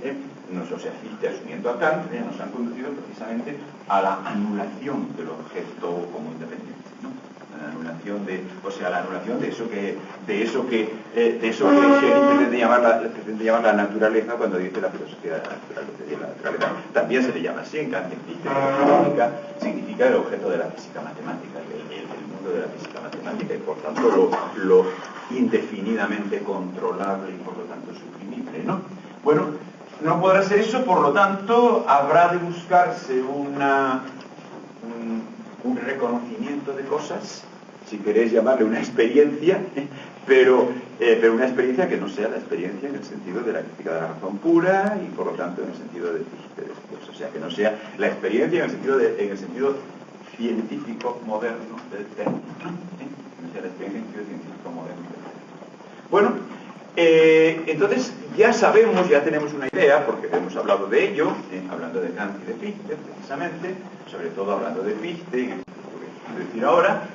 S1: Fichte asumiendo a Kant, nos han conducido precisamente a la anulación del objeto como independiente, ¿no? La anulación de eso que Schelling pretende llamar la naturaleza cuando dice la filosofía de la naturaleza. También se le llama así en Kant y Fichte, significa el objeto de la física matemática, el mundo de la física matemática y por tanto lo indefinidamente controlable y por lo tanto suprimible, ¿no? Bueno, no podrá ser eso, por lo tanto habrá de buscarse un reconocimiento de cosas, si queréis llamarle una experiencia, pero una experiencia que no sea la experiencia en el sentido de la crítica de la razón pura y por lo tanto en el sentido de Fichte después, o sea, que no sea la experiencia en el sentido científico moderno del término, no sea la experiencia en el sentido científico moderno del término. Bueno, entonces ya sabemos, ya tenemos una idea, porque hemos hablado de ello, hablando de Kant y de Fichte, precisamente, sobre todo hablando de Fichte, en el que quiero decir ahora,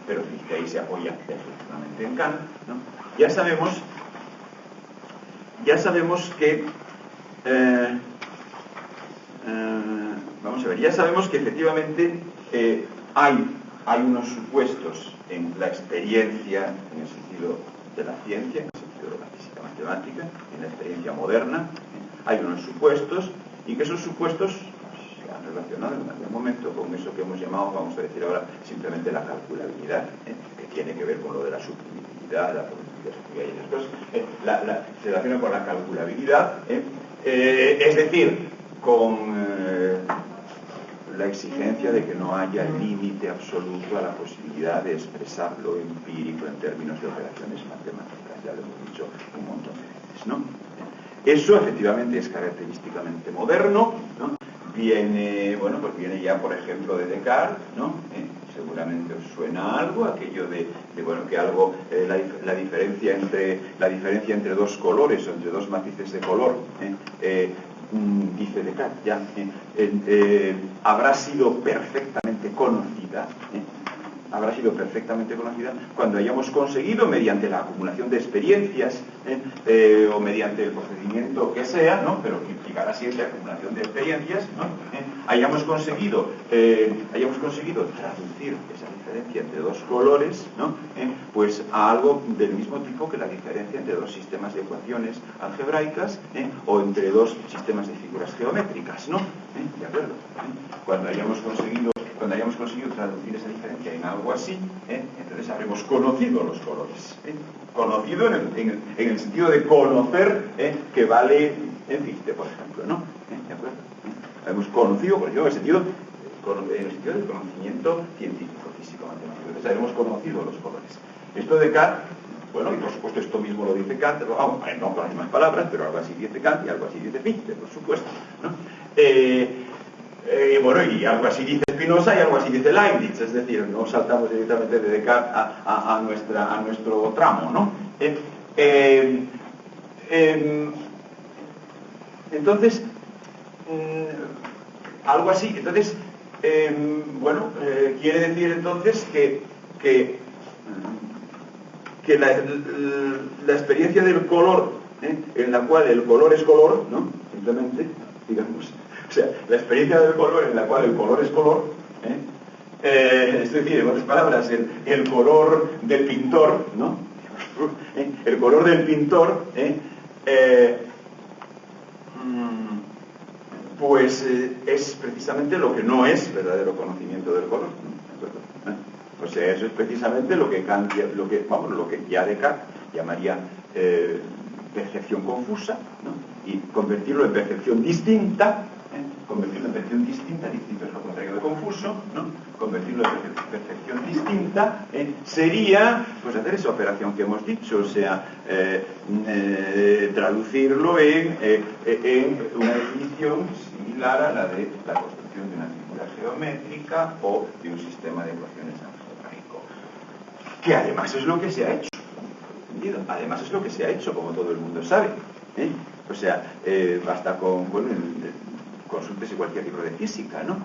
S1: pero Fichte ahí se apoya efectivamente en Kant, ¿no? Ya sabemos que vamos a ver, ya sabemos que efectivamente hay unos supuestos en la experiencia, en el sentido de la ciencia, en el sentido de la física matemática, en la experiencia moderna, hay unos supuestos, y que esos supuestos se han relacionado en algún momento con eso que hemos llamado, vamos a decir ahora, simplemente la calculabilidad, que tiene que ver con lo de la suprimibilidad, la probabilidad y esas cosas, se relaciona con la calculabilidad, es decir, con la exigencia de que no haya límite absoluto a la posibilidad de expresar lo empírico en términos de operaciones matemáticas, ya lo hemos dicho un montón de veces, ¿no? Eso efectivamente es característicamente moderno, ¿no? Viene ya por ejemplo de Descartes, ¿no? Seguramente os suena algo, aquello de que algo, la diferencia entre dos colores o entre dos matices de color, dice Descartes, ya habrá sido perfectamente conocida, cuando hayamos conseguido, mediante la acumulación de experiencias o mediante el procedimiento que sea, ¿no? Pero que implicará siempre acumulación de experiencias, ¿no? hayamos conseguido traducir esa diferencia entre dos colores, ¿no? Pues a algo del mismo tipo que la diferencia entre dos sistemas de ecuaciones algebraicas o entre dos sistemas de figuras geométricas, ¿no? ¿De acuerdo? Cuando hayamos conseguido traducir esa diferencia en algo así, entonces habremos conocido los colores. Conocido en el sentido de conocer que vale en Fichte, por ejemplo, ¿no? ¿De acuerdo? Hemos conocido, por ejemplo, en el sentido del conocimiento científico, físico, matemático. Entonces habremos conocido los colores. Esto de Kant, bueno, y por supuesto esto mismo lo dice Kant, no con las mismas palabras, pero algo así dice Kant y algo así dice Fichte, por supuesto, ¿no? Y algo así dice Spinoza y algo así dice Leibniz, es decir, no saltamos directamente de Descartes a nuestro tramo, ¿no? Entonces, algo así, entonces, quiere decir entonces que la experiencia del color, en la cual el color es color, ¿no? Simplemente, digamos, o sea, la experiencia del color en la cual el color es color, es decir, en otras palabras, el color del pintor, ¿no? El color del pintor,
S3: pues es precisamente lo que no es verdadero conocimiento del color, ¿no? ¿De acuerdo? O sea, eso es precisamente lo que cambia, lo que ya Descartes llamaría percepción confusa, ¿no? Y convertirlo en percepción distinta, convertirlo en percepción distinta, distinto es lo contrario de confuso, ¿no? Convertirlo en percepción distinta sería pues hacer esa operación que hemos dicho, o sea, traducirlo en una definición similar a la de la construcción de una figura geométrica o de un sistema de ecuaciones algebraico, que además es lo que se ha hecho. ¿Entendido? Además es lo que se ha hecho, como todo el mundo sabe, ¿eh? O sea, basta con, bueno, consúltese cualquier libro de física, ¿no?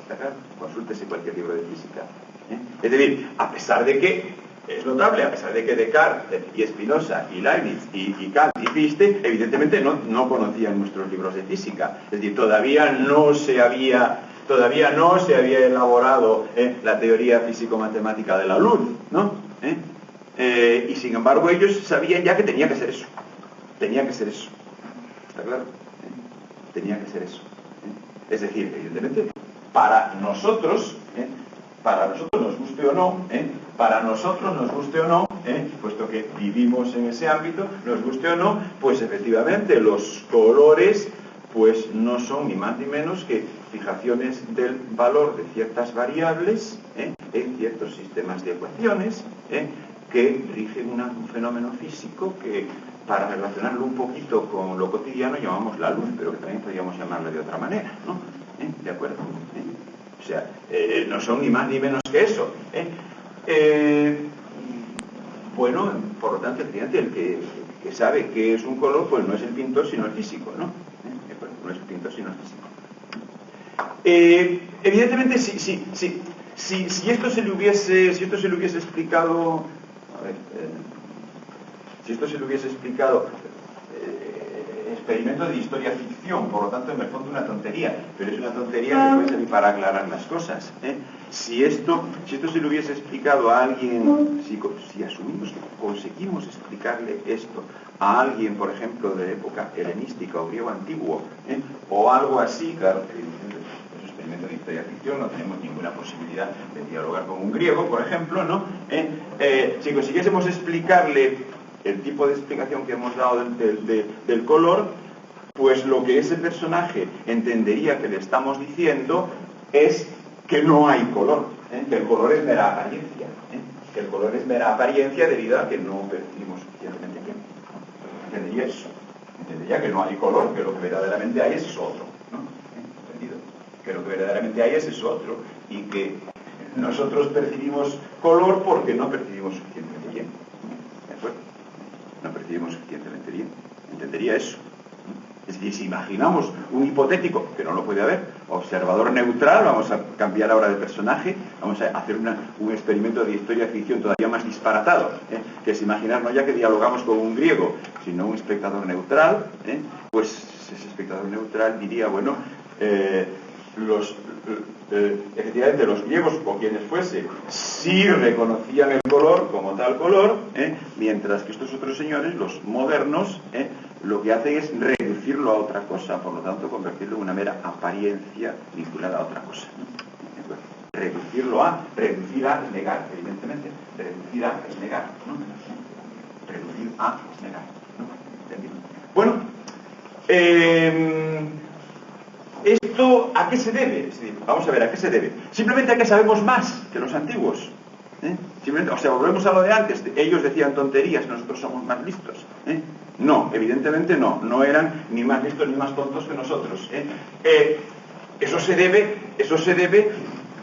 S3: Está claro, consúltese cualquier libro de física, ¿eh? Es decir, a pesar de que es notable, a pesar de que Descartes y Spinoza y Leibniz y Kant y Fichte evidentemente no conocían nuestros libros de física, es decir, todavía no se había elaborado la teoría físico-matemática de la luz, ¿no? Y sin embargo ellos sabían ya que tenía que ser eso. ¿Está claro? Tenía que ser eso. Es decir, evidentemente, para nosotros nos guste o no, puesto que vivimos en ese ámbito, nos guste o no, pues efectivamente los colores pues no son ni más ni menos que fijaciones del valor de ciertas variables en ciertos sistemas de ecuaciones que rigen un fenómeno físico que, para relacionarlo un poquito con lo cotidiano, llamamos la luz, pero que también podríamos llamarla de otra manera, ¿no? ¿De acuerdo? O sea, no son ni más ni menos que eso. Bueno, por lo tanto, evidentemente, el que sabe qué es un color, pues no es el pintor, sino el físico, ¿no? ¿De acuerdo? No es el pintor, sino el físico. Evidentemente, si esto se le hubiese explicado... si esto se le hubiese explicado experimento de historia ficción, por lo tanto en el fondo una tontería, pero es una tontería que puede servir para aclarar las cosas. Si esto se le hubiese explicado a alguien, si asumimos que conseguimos explicarle esto a alguien, por ejemplo, de época helenística o griego antiguo, o algo así, claro, es experimento de historia ficción, no tenemos ninguna posibilidad de dialogar con un griego, por ejemplo, ¿no? Si consiguiésemos explicarle el tipo de explicación que hemos dado del color, pues lo que ese personaje entendería que le estamos diciendo es que no hay color, que el color es mera apariencia, que el color es mera apariencia debido a que no percibimos suficientemente bien. Entendería eso, entendería que no hay color, que lo que verdaderamente hay es otro, ¿no? ¿Entendido? Que lo que verdaderamente hay es otro, y que nosotros percibimos color porque no percibimos suficientemente bien. ¿De acuerdo? No percibimos suficientemente bien. Entendería eso. Es decir, si imaginamos un hipotético, que no lo puede haber, observador neutral, vamos a cambiar ahora de personaje, vamos a hacer un experimento de historia ficción todavía más disparatado, que es imaginar no ya que dialogamos con un griego, sino un espectador neutral, pues ese espectador neutral diría, bueno, efectivamente los griegos o quienes fuese sí reconocían el color como tal color, mientras que estos otros señores, los modernos, lo que hacen es reducirlo a otra cosa, por lo tanto convertirlo en una mera apariencia vinculada a otra cosa, ¿no? Reducir a es negar, evidentemente, reducir a es negar, ¿no? Reducir a es negar, ¿no? ¿Entendido? Bueno, ¿esto a qué se debe? Sí, vamos a ver, ¿a qué se debe? Simplemente a que sabemos más que los antiguos. Simplemente, o sea, volvemos a lo de antes. Ellos decían tonterías, nosotros somos más listos. No, evidentemente no eran ni más listos ni más tontos que nosotros. Eso se debe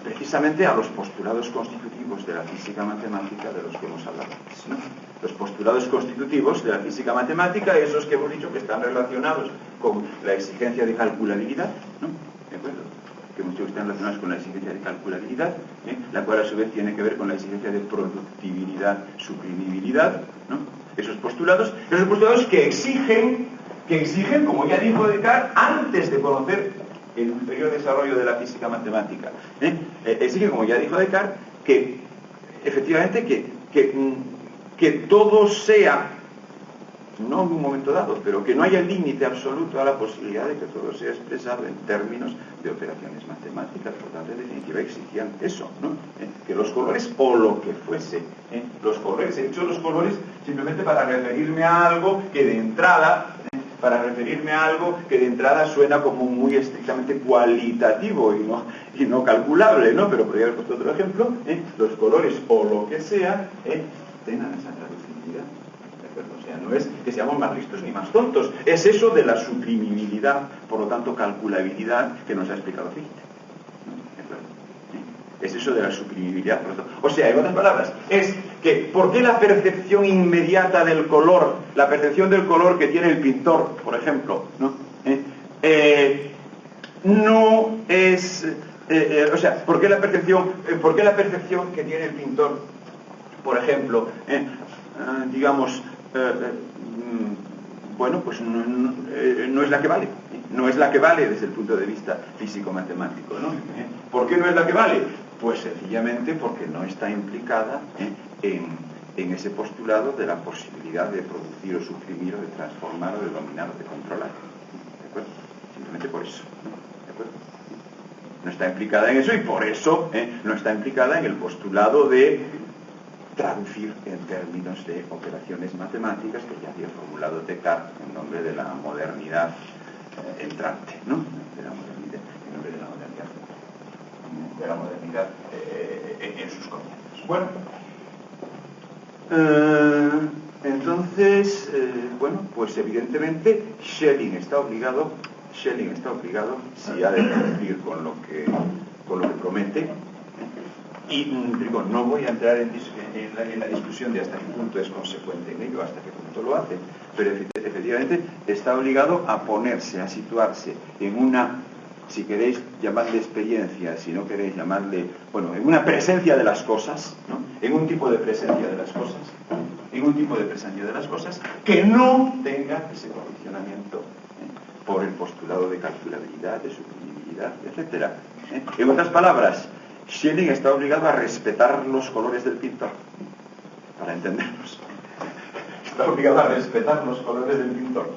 S3: precisamente a los postulados constitutivos de la física matemática de los que hemos hablado antes, ¿no? Los postulados constitutivos de la física matemática, esos que hemos dicho que están relacionados con la exigencia de calculabilidad, ¿no? ¿De acuerdo? Que hemos dicho que están relacionados con la exigencia de calculabilidad, la cual a su vez tiene que ver con la exigencia de productibilidad, suprimibilidad, ¿no? Esos postulados que exigen, como ya dijo Descartes, antes de conocer el ulterior desarrollo de la física matemática, exige, como ya dijo Descartes, que efectivamente que todo sea no en un momento dado, pero que no haya límite absoluto a la posibilidad de que todo sea expresado en términos de operaciones matemáticas. Por tanto, en definitiva, exigían eso, ¿no? Que los colores o lo que fuese, los colores, he dicho los colores simplemente para referirme a algo que de entrada, suena como muy estrictamente cualitativo y no calculable, ¿no? Pero podría haber puesto otro ejemplo, los colores o lo que sea, tengan esa traducibilidad. O sea, no es que seamos más listos ni más tontos, es eso de la suprimibilidad, por lo tanto calculabilidad, que nos ha explicado Fichte. Es eso de la suprimibilidad. O sea, en otras palabras, es que ¿por qué la percepción inmediata del color, la percepción del color que tiene el pintor, por ejemplo, no es, o sea, ¿por qué la percepción que tiene el pintor, por ejemplo, digamos, bueno, pues no es la que vale, no es la que vale desde el punto de vista físico-matemático, ¿no? ¿Por qué no es la que vale? Pues sencillamente porque no está implicada en ese postulado de la posibilidad de producir o suprimir o de transformar o de dominar o de controlar. ¿De acuerdo? Simplemente por eso, ¿no? ¿De acuerdo? No está implicada en eso y por eso no está implicada en el postulado de traducir en términos de operaciones matemáticas que ya había formulado Descartes en nombre de la modernidad entrante, ¿no? De la modernidad, en nombre de la modernidad en sus comienzos. Bueno, entonces, bueno, pues evidentemente Schelling está obligado, si ha de cumplir con lo que promete. Y digo, no voy a entrar en la discusión de hasta qué punto es consecuente en ello, hasta qué punto lo hace, pero efectivamente está obligado a ponerse, a situarse en una, si queréis llamarle experiencia, si no queréis llamarle, bueno, en una presencia de las cosas, ¿no? En un tipo de presencia de las cosas, que no tenga ese condicionamiento por el postulado de calculabilidad, de suprimibilidad, etc. En otras palabras, Schelling está obligado a respetar los colores del pintor, para entendernos. Está obligado a respetar los colores del pintor,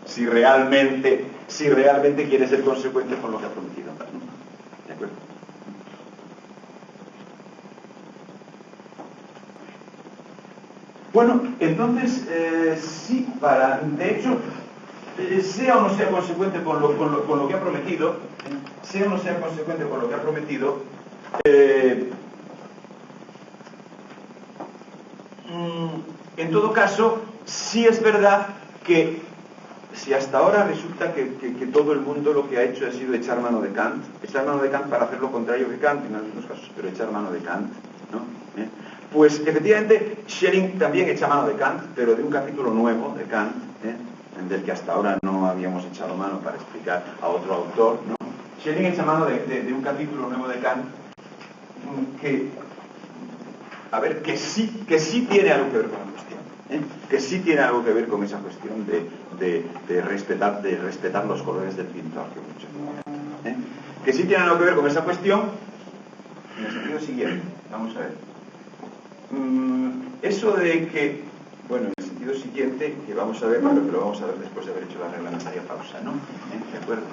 S3: si realmente quiere ser consecuente con lo que ha prometido. ¿De acuerdo? Bueno, entonces, sí, de hecho, sea o no sea consecuente con lo que ha prometido, en todo caso, sí es verdad que si hasta ahora resulta que todo el mundo lo que ha hecho ha sido echar mano de Kant para hacer lo contrario que Kant en algunos casos, pero echar mano de Kant, ¿no? Pues efectivamente Schelling también echa mano de Kant, pero de un capítulo nuevo de Kant, del que hasta ahora no habíamos echado mano para explicar a otro autor, ¿no? Schelling echa mano de un capítulo nuevo de Kant que sí tiene algo que ver con la cuestión, que sí tiene algo que ver con esa cuestión de respetar los colores del pintor, que sí tiene algo que ver con esa cuestión en el sentido siguiente. Vamos a ver. Eso de que, bueno, en el sentido siguiente, que vamos a ver, pero que lo vamos a ver después de haber hecho la reglamentaria pausa, ¿no? ¿De acuerdo?